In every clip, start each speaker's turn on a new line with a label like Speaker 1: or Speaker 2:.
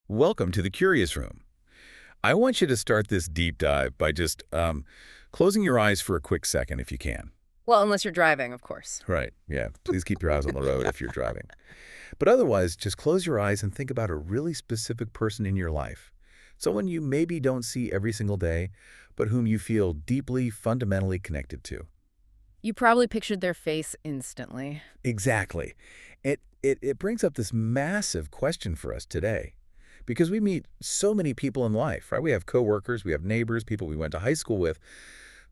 Speaker 1: Welcome to the Curious Room. I want you to start this deep dive by just closing your eyes for a quick second if you can.
Speaker 2: Well, unless you're driving, of course.
Speaker 1: Right, yeah. Please keep your eyes on the road if you're driving. But otherwise, just close your eyes and think about a really specific person in your life. Someone you maybe don't see every single day, but whom you feel deeply, fundamentally connected to.
Speaker 2: You probably pictured their face instantly.
Speaker 1: Exactly. It brings up this massive question for us today. Because we meet so many people in life, right? We have coworkers, we have neighbors, people we went to high school with,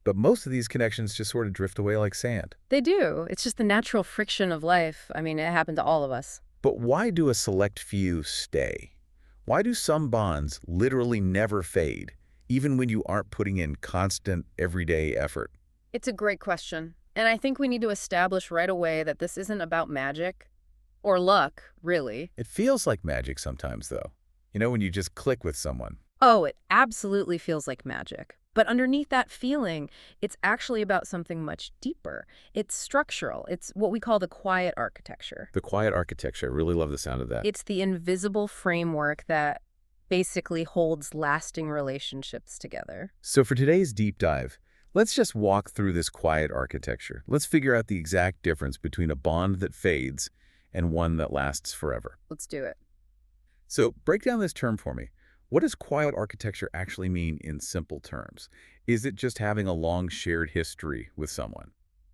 Speaker 1: but most of these connections just sort of drift away like sand.
Speaker 2: They do. It's just the natural friction of life. I mean, it happened to all of us.
Speaker 1: But why do a select few stay? Why do some bonds literally never fade, even when you aren't putting in constant, everyday effort?
Speaker 2: It's a great question. And I think we need to establish right away that this isn't about magic or luck, really.
Speaker 1: It feels like magic sometimes, though. You know, when you just click with someone.
Speaker 2: Oh, it absolutely feels like magic. But underneath that feeling, it's actually about something much deeper. It's structural. It's what we call the quiet architecture.
Speaker 1: The quiet architecture, I really love the sound of that.
Speaker 2: It's the invisible framework that basically holds lasting relationships together.
Speaker 1: So for today's deep dive, let's just walk through this quiet architecture. Let's figure out the exact difference between a bond that fades and one that lasts forever.
Speaker 2: Let's do it.
Speaker 1: So break down this term for me. What does quiet architecture actually mean in simple terms? Is it just having a long shared history with someone?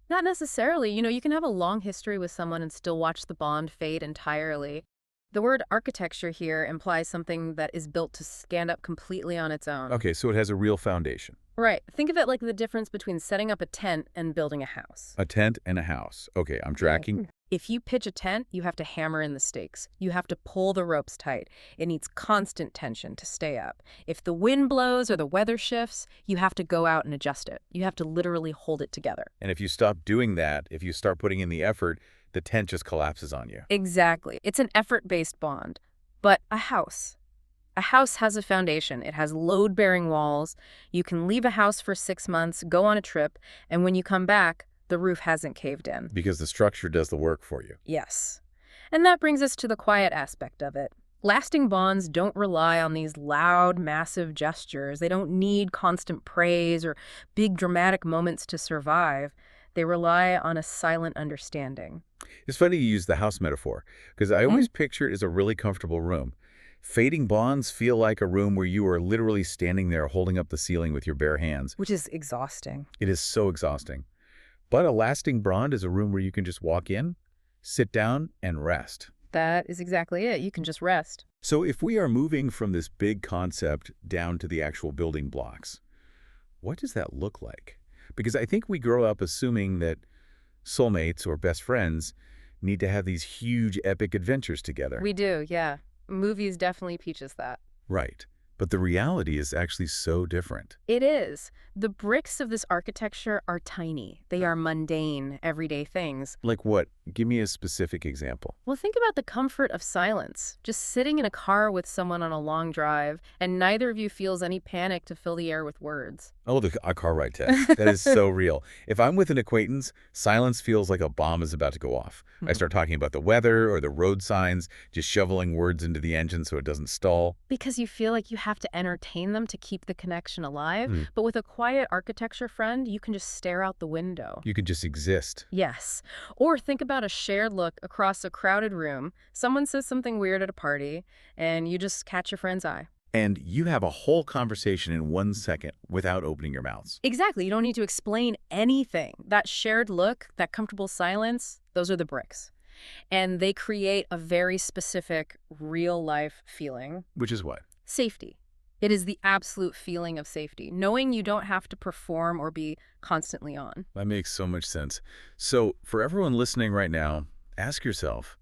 Speaker 2: Not necessarily. You can have a long history with someone and still watch the bond fade entirely. The word architecture here implies something that is built to stand up completely on its own.
Speaker 1: Okay, so it has a real foundation.
Speaker 2: Right. Think of it like the difference between setting up a tent and building a house.
Speaker 1: A tent and a house. Okay, I'm tracking.
Speaker 2: If you pitch a tent, you have to hammer in the stakes. You have to pull the ropes tight. It needs constant tension to stay up. If the wind blows or the weather shifts, you have to go out and adjust it. You have to literally hold it together.
Speaker 1: And if you stop doing that, if you start putting in the effort, the tent just collapses on you.
Speaker 2: Exactly. It's an effort-based bond. But a house has a foundation. It has load-bearing walls. You can leave a house for 6 months, go on a trip, and when you come back, the roof hasn't caved in.
Speaker 1: Because the structure does the work for you.
Speaker 2: Yes. And that brings us to the quiet aspect of it. Lasting bonds don't rely on these loud, massive gestures. They don't need constant praise or big dramatic moments to survive. They rely on a silent understanding.
Speaker 1: It's funny you use the house metaphor, because I always picture it as a really comfortable room. Fading bonds feel like a room where you are literally standing there holding up the ceiling with your bare hands.
Speaker 2: Which is exhausting.
Speaker 1: It is so exhausting. But a lasting bond is a room where you can just walk in, sit down, and rest.
Speaker 2: That is exactly it. You can just rest.
Speaker 1: So if we are moving from this big concept down to the actual building blocks, what does that look like? Because I think we grow up assuming that soulmates or best friends need to have these huge epic adventures together.
Speaker 2: We do, yeah. Movies definitely teach us that.
Speaker 1: Right. But the reality is actually so different.
Speaker 2: It is. The bricks of this architecture are tiny. They are mundane, everyday things.
Speaker 1: Like what? Give me a specific example.
Speaker 2: Well, think about the comfort of silence. Just sitting in a car with someone on a long drive, and neither of you feels any panic to fill the air with words.
Speaker 1: Oh, a car ride test. That is so real. If I'm with an acquaintance, silence feels like a bomb is about to go off. I start talking about the weather or the road signs, just shoveling words into the engine so it doesn't stall.
Speaker 2: Because you feel like you have to entertain them to keep the connection alive. But with a quiet architecture friend, you can just stare out the window.
Speaker 1: You can just exist.
Speaker 2: Yes. Or think about a shared look across a crowded room. Someone says something weird at a party, and you just catch your friend's eye.
Speaker 1: And you have a whole conversation in 1 second without opening your mouths.
Speaker 2: Exactly. You don't need to explain anything. That shared look, that comfortable silence, those are the bricks. And they create a very specific real-life feeling.
Speaker 1: Which is what?
Speaker 2: Safety. It is the absolute feeling of safety, knowing you don't have to perform or be constantly on.
Speaker 1: That makes so much sense. So for everyone listening right now, ask yourself,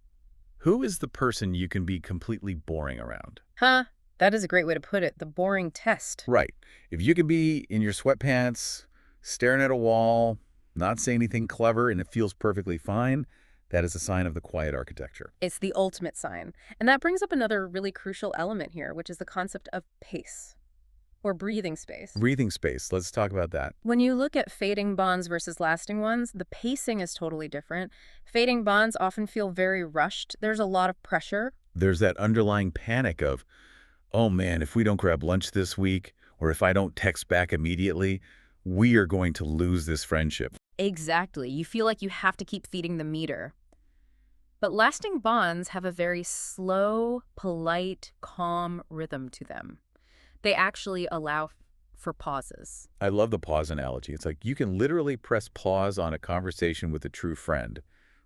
Speaker 1: who is the person you can be completely boring around?
Speaker 2: Huh? That is a great way to put it. The boring test.
Speaker 1: Right. If you can be in your sweatpants, staring at a wall, not saying anything clever, and it feels perfectly fine, that is a sign of the quiet architecture.
Speaker 2: It's the ultimate sign. And that brings up another really crucial element here, which is the concept of pace. or breathing space.
Speaker 1: Breathing space. Let's talk about that.
Speaker 2: When you look at fading bonds versus lasting ones, the pacing is totally different. Fading bonds often feel very rushed. There's a lot of pressure.
Speaker 1: There's that underlying panic of, oh man, if we don't grab lunch this week, or if I don't text back immediately, we are going to lose this friendship.
Speaker 2: Exactly. You feel like you have to keep feeding the meter. But lasting bonds have a very slow, polite, calm rhythm to them. They actually allow for pauses.
Speaker 1: I love the pause analogy. It's like you can literally press pause on a conversation with a true friend,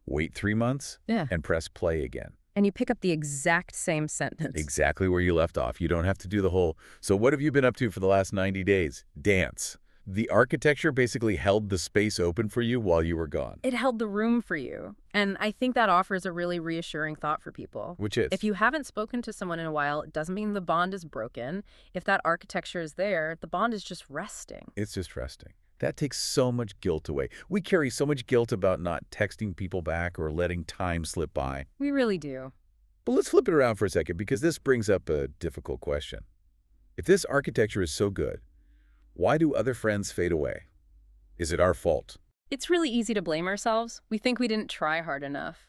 Speaker 1: wait 3 months,
Speaker 2: Yeah.
Speaker 1: and press play again.
Speaker 2: And you pick up the exact same sentence.
Speaker 1: Exactly where you left off. You don't have to do the whole, so what have you been up to for the last 90 days? Dance. The architecture basically held the space open for you while you were gone.
Speaker 2: It held the room for you. And I think that offers a really reassuring thought for people.
Speaker 1: Which is?
Speaker 2: If you haven't spoken to someone in a while, it doesn't mean the bond is broken. If that architecture is there, the bond is just resting.
Speaker 1: It's just resting. That takes so much guilt away. We carry so much guilt about not texting people back or letting time slip by.
Speaker 2: We really do.
Speaker 1: But let's flip it around for a second because this brings up a difficult question. If this architecture is so good, why do other friends fade away? Is it our fault?
Speaker 2: It's really easy to blame ourselves. We think we didn't try hard enough.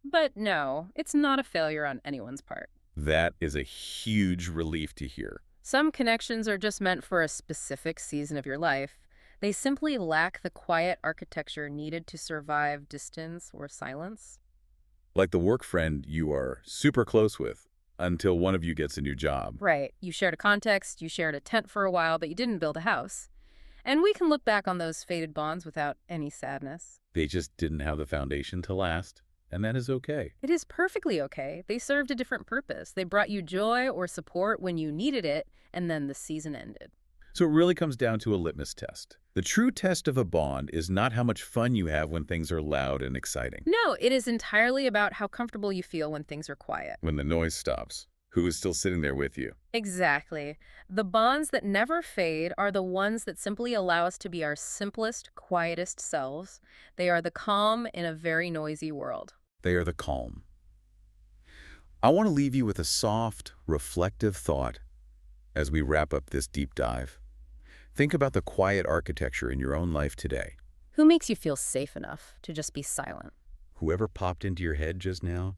Speaker 2: But no, it's not a failure on anyone's part.
Speaker 1: That is a huge relief to hear.
Speaker 2: Some connections are just meant for a specific season of your life. They simply lack the quiet architecture needed to survive distance or silence.
Speaker 1: Like the work friend you are super close with until one of you gets a new job.
Speaker 2: Right. You shared a context, you shared a tent for a while, but you didn't build a house. And we can look back on those faded bonds without any sadness.
Speaker 1: They just didn't have the foundation to last, and that is okay.
Speaker 2: It is perfectly okay. They served a different purpose. They brought you joy or support when you needed it, and then the season ended.
Speaker 1: So it really comes down to a litmus test. The true test of a bond is not how much fun you have when things are loud and exciting.
Speaker 2: No, it is entirely about how comfortable you feel when things are quiet.
Speaker 1: When the noise stops, who is still sitting there with you?
Speaker 2: Exactly. The bonds that never fade are the ones that simply allow us to be our simplest, quietest selves. They are the calm in a very noisy world.
Speaker 1: They are the calm. I want to leave you with a soft, reflective thought as we wrap up this deep dive. Think about the quiet architecture in your own life today.
Speaker 2: Who makes you feel safe enough to just be silent?
Speaker 1: Whoever popped into your head just now,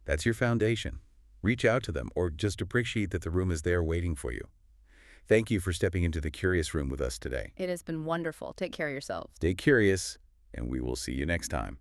Speaker 1: that's your foundation. Reach out to them or just appreciate that the room is there waiting for you. Thank you for stepping into the Curious Room with us today.
Speaker 2: It has been wonderful. Take care of yourselves.
Speaker 1: Stay curious, and we will see you next time.